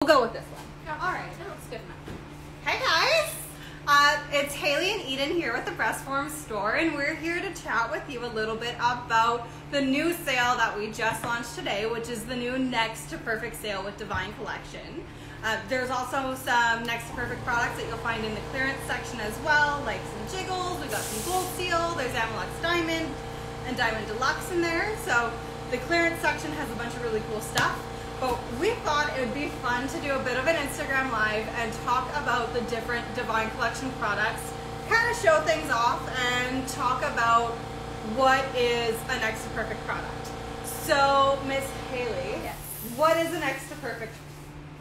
We'll go with this one. Yeah, all right, that looks good enough. Hey guys, it's Haileigh and Eden here with the Breast Form Store, and we're here to chat with you a little bit about the new sale that we just launched today, which is the new Next to Perfect sale with Divine Collection. There's also some Next to Perfect products that you'll find in the clearance section as well, like some jiggles. We got some Gold Seal. There's Ameluxe Diamond and Diamond Deluxe in there. So the clearance section has a bunch of really cool stuff. But we thought it would be fun to do a bit of an Instagram Live and talk about the different Divine Collection products, kind of show things off and talk about what is a Next to Perfect product. So, Miss Haileigh, Yes. what is a Next to Perfect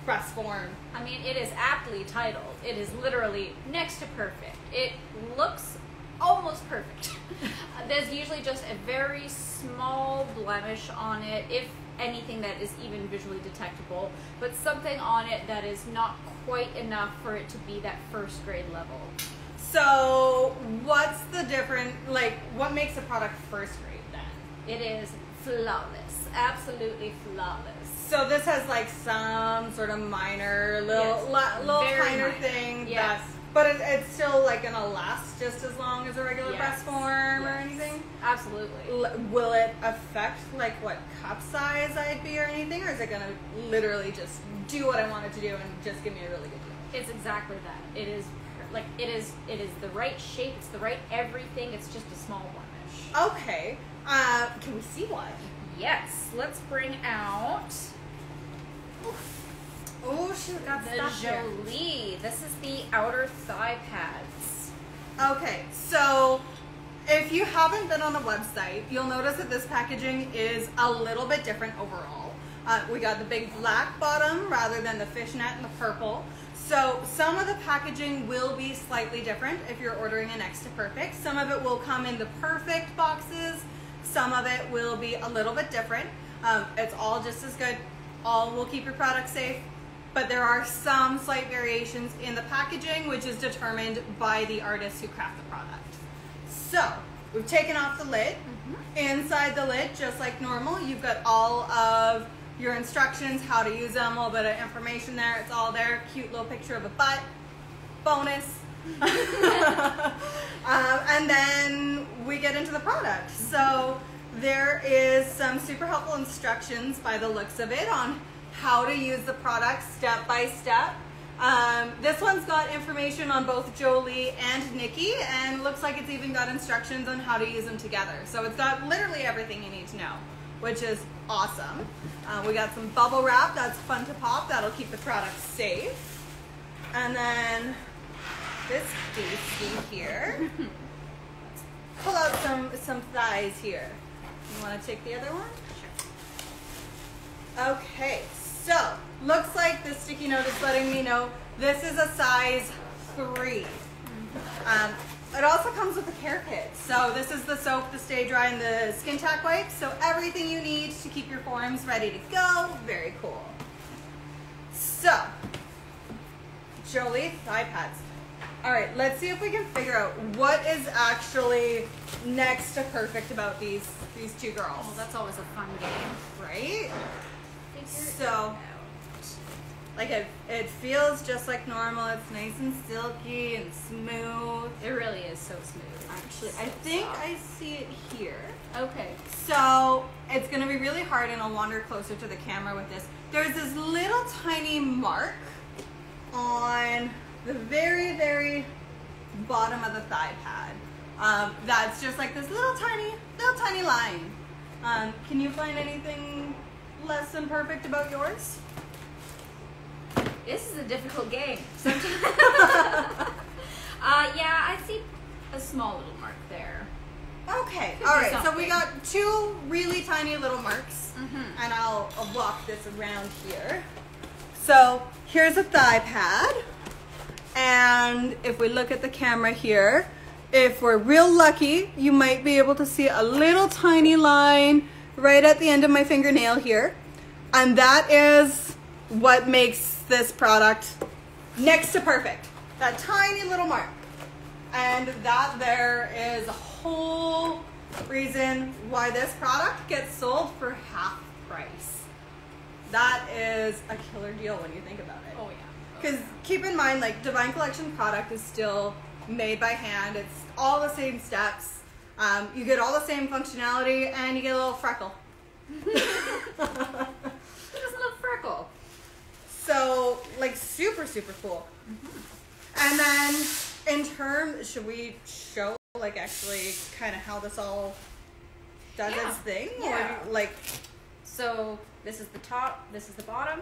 breast form? I mean, it is aptly titled. It is literally next to perfect. It looks almost perfect. There's usually just a very small blemish on it, if anything that is even visually detectable, but something on it that is not quite enough for it to be that first grade level. So, what's the difference, like, what makes a product first grade then? It is flawless, absolutely flawless. So this has like some sort of minor, little Very minor minor. thing. Yes. But it's still like gonna last just as long as a regular Yes. breast form or Yes. anything? Absolutely. Will it affect like what cup size I'd be or anything? Or is it gonna literally just do what I want it to do and just give me a really good deal? It's exactly that. It is like it is the right shape, it's the right everything, it's just a small blemish. Okay. Can we see one? Yes, let's bring out Oh, she's got the stuff here. Jolie. This is the outer thigh pads. Okay, so if you haven't been on the website, you'll notice that this packaging is a little bit different overall. We got the big black bottom rather than the fishnet and the purple. So some of the packaging will be slightly different if you're ordering a Next to Perfect. Some of it will come in the perfect boxes. Some of it will be a little bit different. It's all just as good. All will keep your product safe. But there are some slight variations in the packaging, which is determined by the artists who craft the product. So, we've taken off the lid. Inside the lid, just like normal, you've got all of your instructions, how to use them, a little bit of information there. It's all there. Cute little picture of a butt. Bonus. And then we get into the product. So, there is some super helpful instructions by the looks of it on how to use the product step by step. This one's got information on both Jolie and Nikki, and looks like it's even got instructions on how to use them together. So it's got literally everything you need to know, which is awesome. We got some bubble wrap that's fun to pop. That'll keep the product safe. And then this beastie here. Pull out some thighs here. You want to take the other one? Sure. Okay, so looks like the sticky note is letting me know this is a size 3. It also comes with a care kit. So this is the soap, the Stay Dry, and the skin tack wipes. So everything you need to keep your forms ready to go. Very cool. So, Jolie thigh pads. All right, let's see if we can figure out what is actually next to perfect about these two girls. Oh, that's always a fun game. Right? Figure So, it out. like it feels just like normal. It's nice and silky and smooth. It really is so smooth. Actually, I think I see it here. Okay. So it's gonna be really hard, and I'll wander closer to the camera with this. There's this little tiny mark on the very, very bottom of the thigh pad. That's just like this little tiny line. Can you find anything less than perfect about yours? This is a difficult game. Sometimes. Yeah, I see a small little mark there. Okay, Could all be right. So we something. got 2 really tiny little marks, Mm-hmm. and I'll walk this around here. So here's a thigh pad, and if we look at the camera here, if we're real lucky, you might be able to see a little tiny line right at the end of my fingernail here, and that is what makes this product next to perfect. That tiny little mark. And that there is a whole reason why this product gets sold for half price. That is a killer deal when you think about it. Oh, yeah. Because keep in mind, like, Divine Collection product is still made by hand. It's all the same steps. You get all the same functionality, and you get a little freckle. Just a little freckle. So, like, super, super cool. And then, in terms, should we show, like, actually kind of how this all does its thing? Yeah. Or, like... So, this is the top, this is the bottom.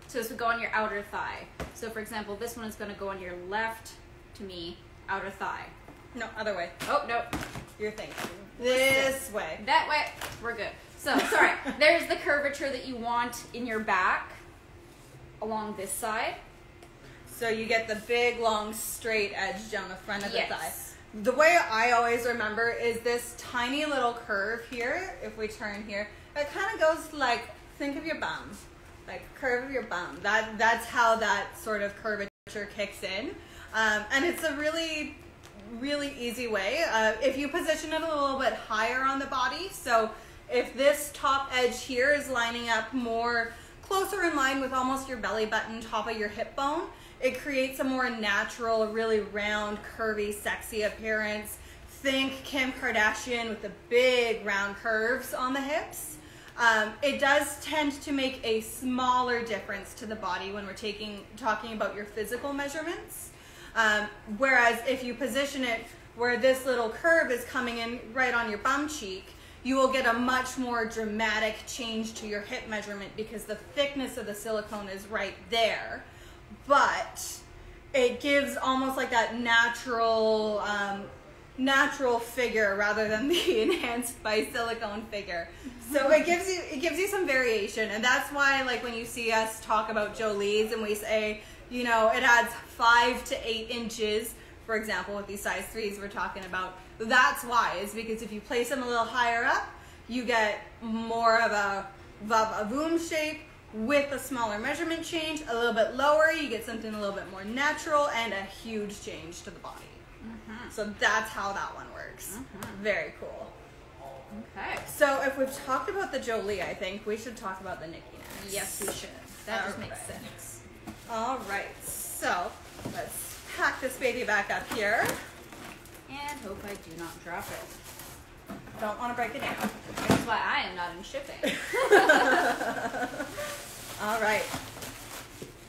So this would go on your outer thigh. So for example, this one is going to go on your left, to me, outer thigh. No, other way. Oh, no. Your thing. This way. That way. We're good. So, sorry. There's the curvature that you want in your back along this side. So you get the big, long, straight edge down the front of the Yes. thigh. The way I always remember is this tiny little curve here, if we turn here, it kind of goes like, think of your bum. Like, curve of your bum. That's how that sort of curvature kicks in. And it's a really, really easy way. If you position it a little bit higher on the body, so if this top edge here is lining up more closer in line with almost your belly button, top of your hip bone, it creates a more natural, really round, curvy, sexy appearance. Think Kim Kardashian with the big round curves on the hips. It does tend to make a smaller difference to the body when we're talking about your physical measurements. Whereas if you position it where this little curve is coming in right on your bum cheek, you will get a much more dramatic change to your hip measurement because the thickness of the silicone is right there. But it gives almost like that natural figure rather than the enhanced by silicone figure. So it gives you some variation, and that's why, like, when you see us talk about Jolie's and we say, you know, it adds 5 to 8 inches, for example, with these size 3s we're talking about. That's why, is because if you place them a little higher up, you get more of a va-va-voom shape with a smaller measurement change. A little bit lower, you get something a little bit more natural and a huge change to the body. So that's how that one works. Very cool. Okay. So if we've talked about the Jolie, I think we should talk about the Nikki next. Yes, we should. That just makes sense. All right. So let's pack this baby back up here. And hope I do not drop it. Don't want to break it down. That's why I am not in shipping. All right.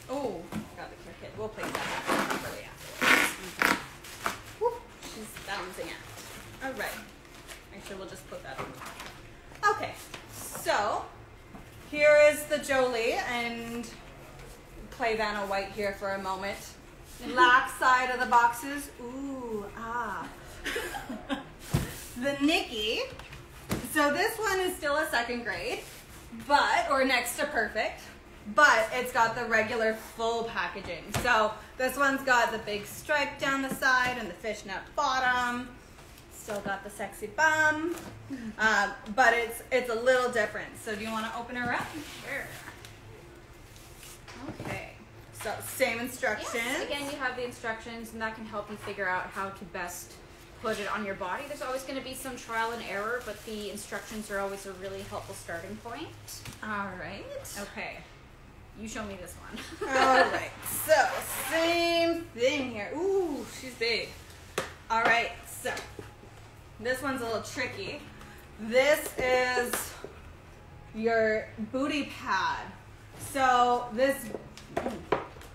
Oh, got the care kit. We'll place that back properly afterwards. Whoop, she's bouncing out. All right. Actually, we'll just put that on top. Okay. So here is the Jolie, and play Vanna White here for a moment. Black side of the boxes. Ooh, ah. The Nikki. So this one is still a 2nd grade, or next to perfect, but it's got the regular full packaging. So this one's got the big stripe down the side and the fishnet bottom. Still got the sexy bum, but it's a little different. So do you want to open her up? Sure. Okay. So same instructions. Yes, again, you have the instructions, and that can help you figure out how to best put it on your body. There's always going to be some trial and error, but the instructions are always a really helpful starting point. All right. Okay. You show me this one. All right. So same thing here. Ooh, she's big. All right. So this one's a little tricky. This is your booty pad. So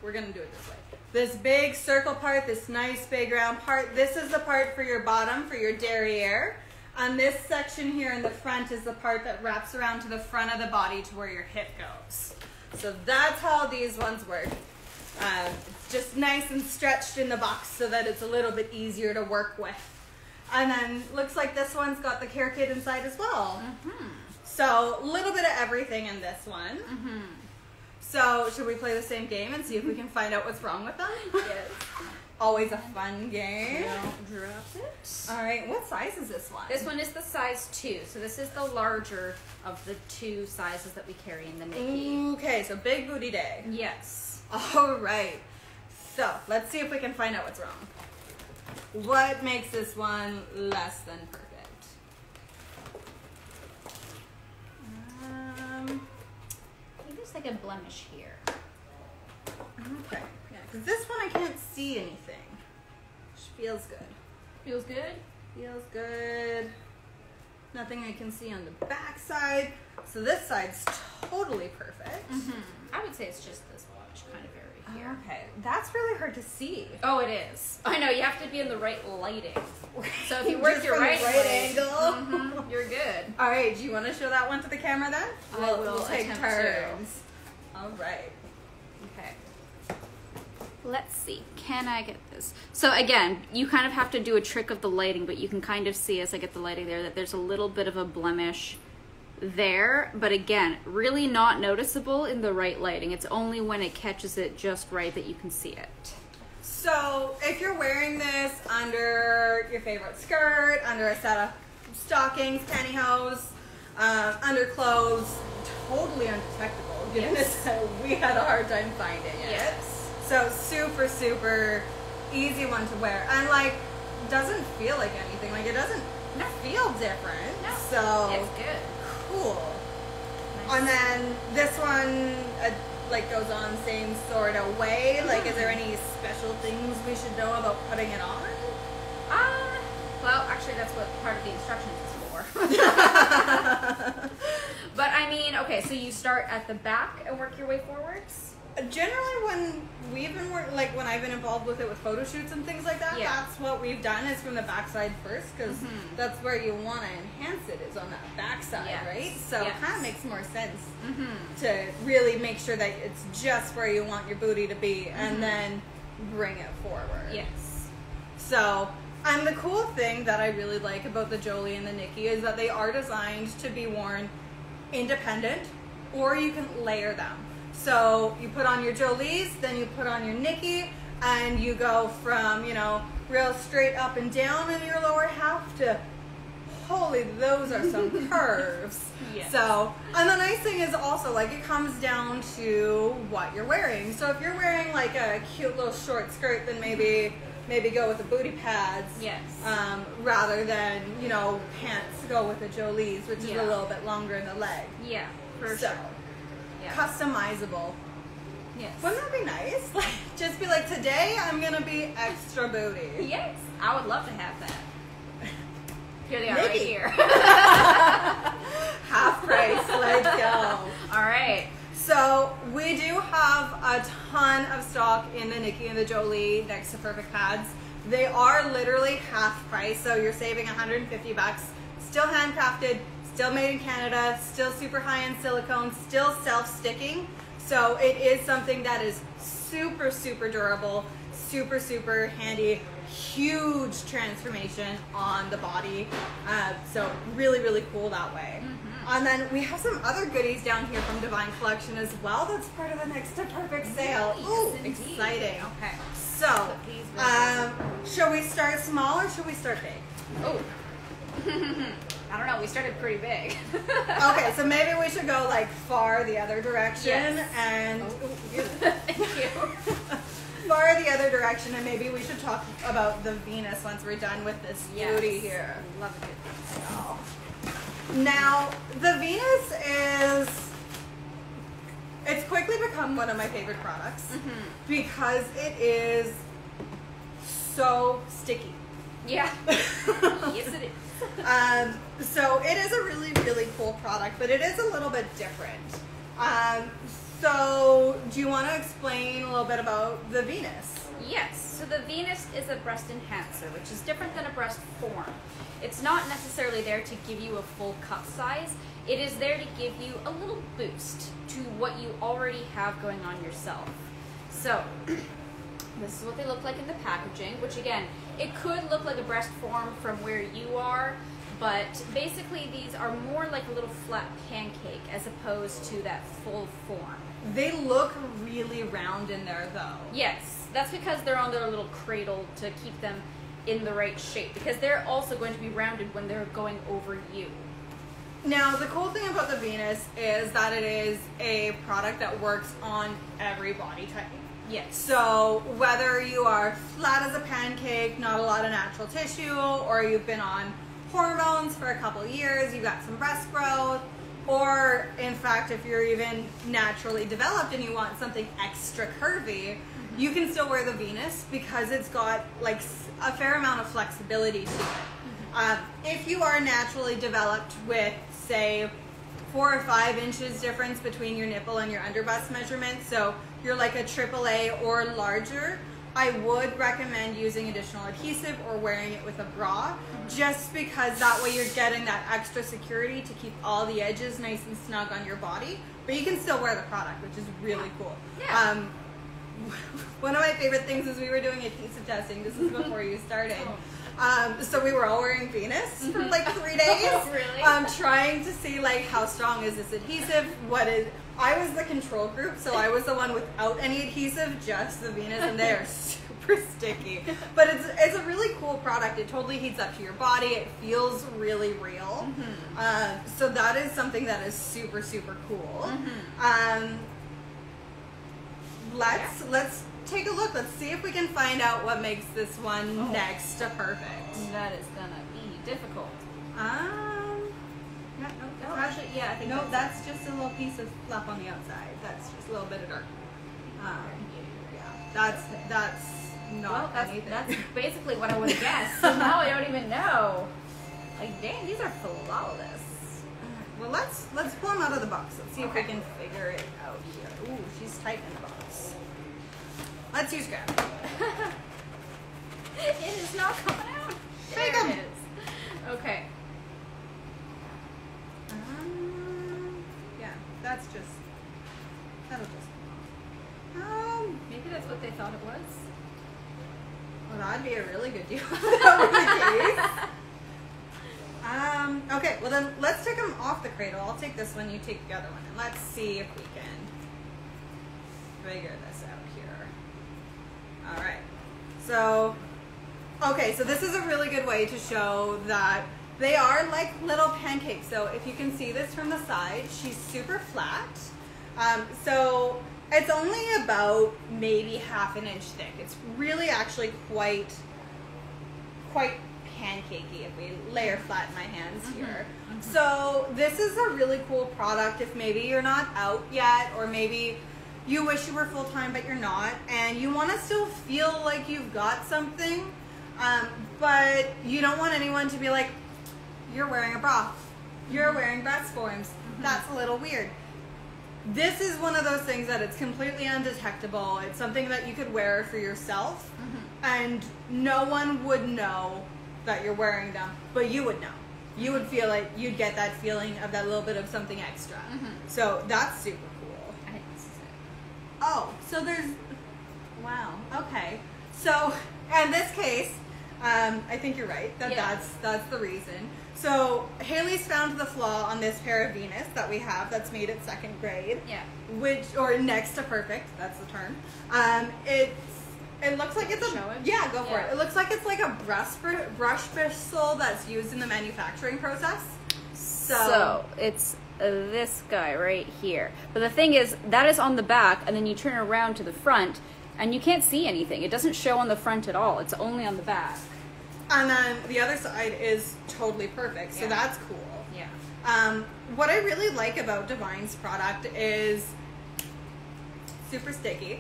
we're going to do it this way. This big circle part, this nice big round part, this is the part for your bottom, for your derriere. And this section here in the front is the part that wraps around to the front of the body to where your hip goes. So that's how these ones work. It's just nice and stretched in the box so that it's a little bit easier to work with. And then looks like this one's got the care kit inside as well. So a little bit of everything in this one. So should we play the same game and see if we can find out what's wrong with them? Yes. Always a fun game. Don't drop it. All right, what size is this one? This one is the size 2, so this is the larger of the 2 sizes that we carry in the Nikki. Okay, so big booty day. Yes. All right. So let's see if we can find out what's wrong. What makes this one less than perfect? like a blemish here. Okay. Yeah, because this one I can't see anything. Which feels good. Feels good? Feels good. Nothing I can see on the back side. So this side's totally perfect. I would say it's just this blemish kind of area here. Okay. That's really hard to see. Oh, it is. I know, you have to be in the right lighting. So if you work Just your from the right angle. you're good. All right. Do you want to show that one to the camera then? I will We'll take attempt turns. All right. Okay. Let's see. Can I get this? So again, you kind of have to do a trick of the lighting, but you can kind of see as I get the lighting there that there's a little bit of a blemish there. But again, really not noticeable in the right lighting. It's only when it catches it just right that you can see it. So if you're wearing this under your favorite skirt, under a set of stockings, pantyhose, underclothes, totally undetectable. Goodness, we had a hard time finding it. Yes. So super, super easy one to wear. And like, doesn't feel like anything. Like it doesn't feel different. No, so it's good. Cool. Nice. And then this one like goes on same sort of way. Like is there any special things we should know about putting it on? Well, actually that's what part of the instructions is for. But I mean, okay, so you start at the back and work your way forwards? Generally, when we've been like when I've been involved with it with photo shoots and things like that, that's what we've done is from the backside first because that's where you want to enhance it is on that backside, right? So it kind of makes more sense to really make sure that it's just where you want your booty to be and then bring it forward. Yes. So, and the cool thing that I really like about the Jolie and the Nikki is that they are designed to be worn independent or you can layer them. So you put on your Jolies, then you put on your Nikki, and you go from, you know, real straight up and down in your lower half to, holy, those are some curves. Yes. So, and the nice thing is also, like, it comes down to what you're wearing. So if you're wearing, like, a cute little short skirt, then maybe go with the booty pads. Yes. Rather than, you know, pants go with the Jolies, which is a little bit longer in the leg. Yeah, for So, sure. Yeah. customizable. Yes. Wouldn't that be nice? Like, just be like, today I'm gonna be extra booty. Yes, I would love to have that. Here they are, Nikki. right here. Half price, let's go. All right. So we do have a ton of stock in the Nikki and the Jolie next to Perfect Pads. They are literally half price, so you're saving $150. Still handcrafted, still made in Canada, still super high-end silicone, still self-sticking. So it is something that is super, super durable, super, super handy, huge transformation on the body. So really, really cool that way. And then we have some other goodies down here from Divine Collection as well. That's part of the Next to Perfect sale. Ooh, exciting. Okay. So, shall we start small or should we start big? Oh. I don't know. We started pretty big. Okay, so maybe we should go like far the other direction and Thank you. far the other direction, and maybe we should talk about the Venus once we're done with this beauty here. Love a good thing. So, now the Venus it's quickly become one of my favorite products because it is so sticky. Yeah. Yes, it is. So it is a really, really cool product, but it is a little bit different. So do you want to explain a little bit about the Venus? Yes. So the Venus is a breast enhancer, which is different than a breast form. It's not necessarily there to give you a full cup size. It is there to give you a little boost to what you already have going on yourself. So this is what they look like in the packaging, which again, it could look like a breast form from where you are, but basically these are more like a little flat pancake as opposed to that full form. They look really round in there though. Yes, that's because they're on their little cradle to keep them in the right shape, because they're also going to be rounded when they're going over you. Now, the cool thing about the Venus is that it is a product that works on every body type. Yes. So whether you are flat as a pancake, not a lot of natural tissue, or you've been on hormones for a couple of years, you've got some breast growth, Or, in fact, if you're even naturally developed and you want something extra curvy, you can still wear the Venus because it's got like a fair amount of flexibility to it. If you are naturally developed with, say, 4 or 5 inches difference between your nipple and your underbust measurement, so you're like a AAA or larger, I would recommend using additional adhesive or wearing it with a bra, just because that way you're getting that extra security to keep all the edges nice and snug on your body, but you can still wear the product, which is really cool. Yeah. One of my favorite things is we were doing adhesive testing. This is before you started. So we were all wearing Venus for like 3 days. Oh, really? Trying to see like how strong is this adhesive, I was the control group, so I was the one without any adhesive, just the Venus, and they are super sticky. But it's a really cool product. It totally heats up to your body. It feels really real. So that is something that is super, super cool. Let's take a look. Let's see if we can find out what makes this one next to perfect. That is gonna be difficult. No, actually, yeah, I think no, that's just a little piece of fluff on the outside. That's just a little bit of dirt. Yeah, that's not anything. That's basically what I would have guessed. So now I don't even know. Like, dang, these are flawless. Well, let's pull them out of the box. Let's see if we can figure it out here. Ooh, she's tight in the box. Let's use gravity. It is not coming out. There it is. Okay. Yeah, that'll just come off. Maybe that's what they thought it was. Well, that'd be a really good deal if that were the case. Okay, well then let's take them off the cradle. I'll take this one, you take the other one, and let's see if we can figure this out here. All right. So, okay, so this is a really good way to show that they are like little pancakes. So if you can see this from the side, she's super flat. So it's only about maybe ½ an inch thick. It's really actually quite pancakey if we lay her flat in my hands here. So this is a really cool product if maybe you're not out yet, or maybe you wish you were full-time but you're not, and you want to still feel like you've got something, but you don't want anyone to be like, you're wearing a bra, you're wearing breast forms, that's a little weird. This is one of those things that it's completely undetectable. It's something that you could wear for yourself, and no one would know that you're wearing them, but you would know. You would feel like you'd get that feeling of that little bit of something extra. So that's super cool. I think this is it. Oh, so there's, wow, okay. So in this case, I think you're right, that's the reason. So Haileigh's found the flaw on this pair of Venus that we have that's made at 2nd grade. Yeah. Or next to perfect, that's the term. It looks like it's go for it. It looks like it's like a brush bristle that's used in the manufacturing process. So it's this guy right here. But the thing is, that is on the back, and then you turn around to the front, and you can't see anything. It doesn't show on the front at all. It's only on the back. And then the other side is totally perfect, so that's cool. Yeah. What I really like about Divine's product is super sticky.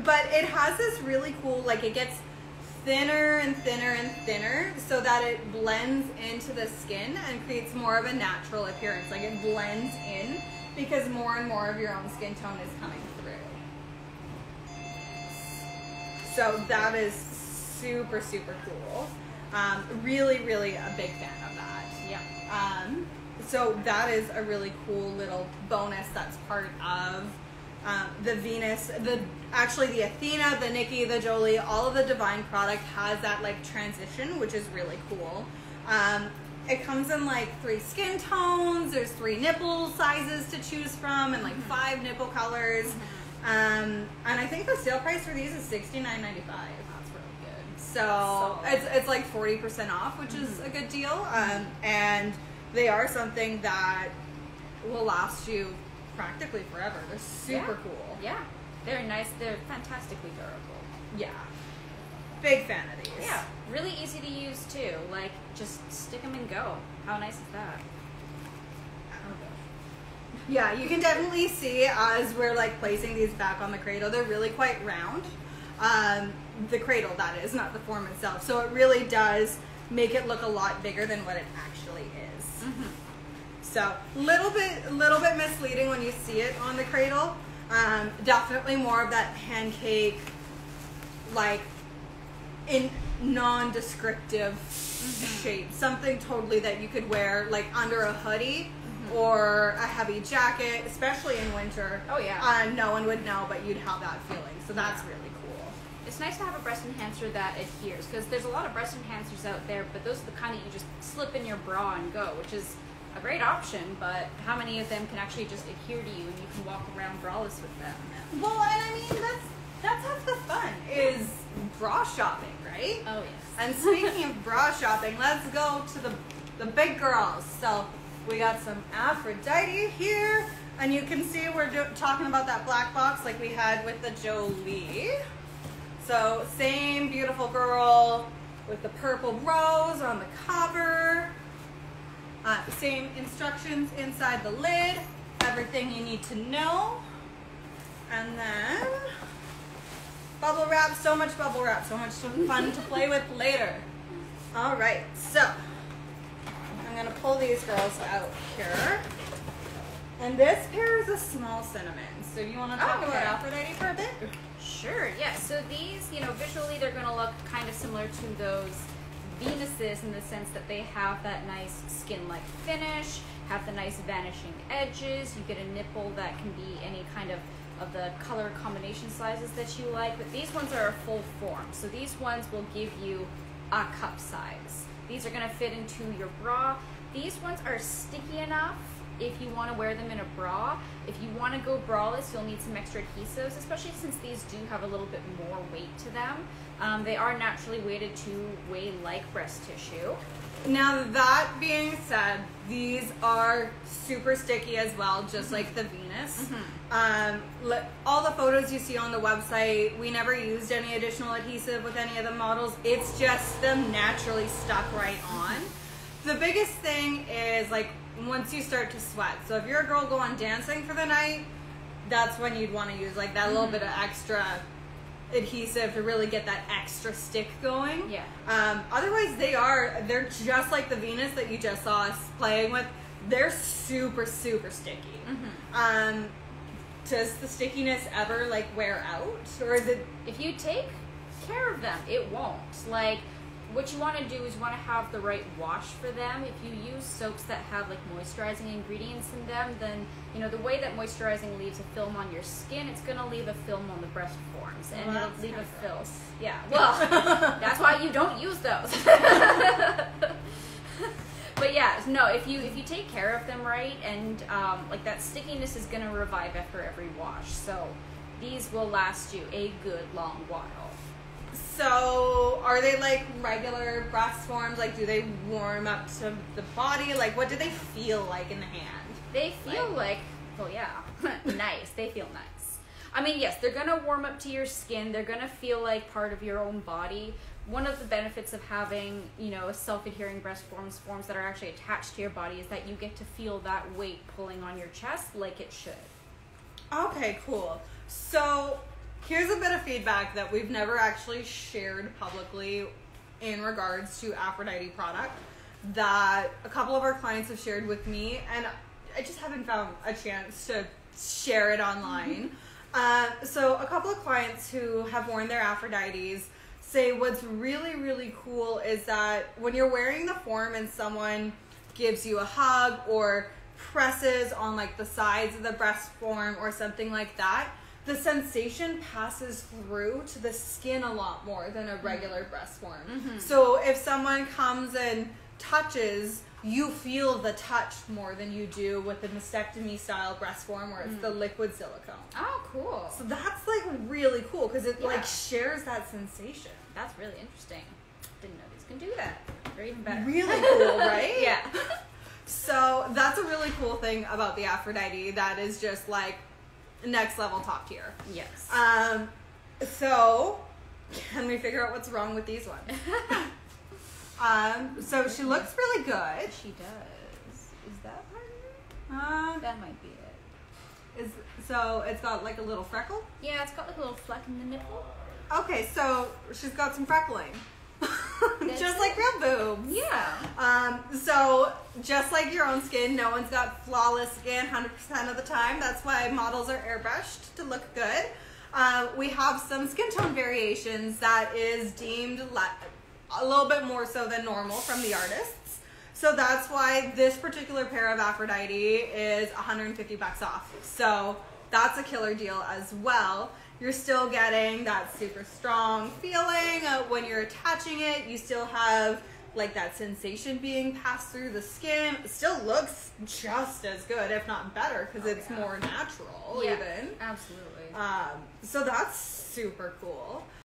But it has this really cool, like it gets thinner and thinner and thinner so that it blends into the skin and creates more of a natural appearance. Like it blends in because more and more of your own skin tone is coming through. So that is super, super cool. Really, really a big fan of that. Yeah. So that is a really cool little bonus that's part of the Venus, actually the Athena, the Nikki, the Jolie, all of the Divine product has that like transition, which is really cool. It comes in like 3 skin tones, there's 3 nipple sizes to choose from, and like 5 nipple colors. And I think the sale price for these is $69.95. That's really good. So it's like 40% off, which is a good deal. And they are something that will last you practically forever. They're super cool. Yeah. They're nice. They're fantastically durable. Yeah. Big fan of these. Yeah. Really easy to use too. Like, just stick them and go. How nice is that? Yeah, you can definitely see as we're like placing these back on the cradle, they're really quite round. The cradle, that is, not the form itself. So it really does make it look a lot bigger than what it actually is. Mm-hmm. So little bit misleading when you see it on the cradle. Definitely more of that pancake, like in non-descriptive shape. Something totally that you could wear like under a hoodie or a heavy jacket, especially in winter. Oh yeah. No one would know, but you'd have that feeling. So that's really cool. It's nice to have a breast enhancer that adheres, because there's a lot of breast enhancers out there, but those are the kind that you just slip in your bra and go, which is a great option, but how many of them can actually just adhere to you and you can walk around braless with them? Well, and I mean, that's half the fun, is bra shopping, right? Oh yes. And speaking of bra shopping, let's go to the big girls. So we got some Aphrodite here, and you can see we're talking about that black box like we had with the Jolie. So same beautiful girl with the purple rose on the cover. Same instructions inside the lid. Everything you need to know. And then bubble wrap, so much bubble wrap, so much fun to play with later. All right, so I'm gonna pull these girls out here. And this pair is a small cinnamon. So do you want to talk about Aphrodite for a bit? Sure, yeah. So these, visually they're going to look kind of similar to those Venuses in the sense that they have that nice skin-like finish, have the nice vanishing edges. You get a nipple that can be any kind of the color combination sizes that you like. But these ones are a full form. So these ones will give you a cup size. These are going to fit into your bra. These ones are sticky enough if you want to wear them in a bra. If you want to go braless, you'll need some extra adhesives, especially since these do have a little bit more weight to them. They are naturally weighted to weigh like breast tissue. Now that being said, these are super sticky as well, just like the Venus. All the photos you see on the website, we never used any additional adhesive with any of the models. It's just them naturally stuck right on. The biggest thing is like once you start to sweat. So if you're a girl going dancing for the night, that's when you'd want to use like that little bit of extra adhesive to really get that extra stick going. Yeah. Otherwise they're just like the Venus that you just saw us playing with. They're super, super sticky. Does the stickiness ever like wear out, or is it? If you take care of them, it won't. Like, what you want to do is you want to have the right wash for them. If you use soaps that have like moisturizing ingredients in them, then the way that moisturizing leaves a film on your skin, it's going to leave a film on the breast forms, and it'll leave a film. Yeah, well, that's why you don't use those. But yeah, no, if you take care of them right, and like that stickiness is going to revive after every wash. So these will last you a good long while. So are they like regular breast forms? Like, do they warm up to the body? Like, what do they feel like in the hand? They feel like well, yeah, nice. They feel nice. I mean, yes, they're going to warm up to your skin. They're going to feel like part of your own body. One of the benefits of having, self-adhering breast forms that are actually attached to your body is that you get to feel that weight pulling on your chest like it should. Okay, cool. So here's a bit of feedback that we've never actually shared publicly in regards to Aphrodite product that a couple of our clients have shared with me, and I just haven't found a chance to share it online. So a couple of clients who have worn their Aphrodites say what's really, really cool is that when you're wearing the form and someone gives you a hug or presses on like the sides of the breast form or something like that, the sensation passes through to the skin a lot more than a regular breast form. So if someone comes and touches, you feel the touch more than you do with the mastectomy style breast form where it's the liquid silicone. Oh, cool. So that's like really cool because it like shares that sensation. That's really interesting. Didn't know these can do that. They're even better. Really cool, right? Yeah. So that's a really cool thing about the Aphrodite that is just like next level top tier. Yes. So can we figure out what's wrong with these ones? So she looks really good. She does. Is that part of it? That might be it. So it's got like a little freckle? Yeah, it's got like a little fleck in the nipple. Okay, so she's got some freckling. Just like real boobs. Yeah. So just like your own skin, no one's got flawless skin 100% of the time. That's why models are airbrushed to look good. We have some skin tone variations that is deemed a little bit more so than normal from the artists. So that's why this particular pair of Aphrodite is $150 off. So that's a killer deal as well. You're still getting that super strong feeling. When you're attaching it, you still have like that sensation being passed through the skin. It still looks just as good, if not better, because it's more natural even. Absolutely. So that's super cool.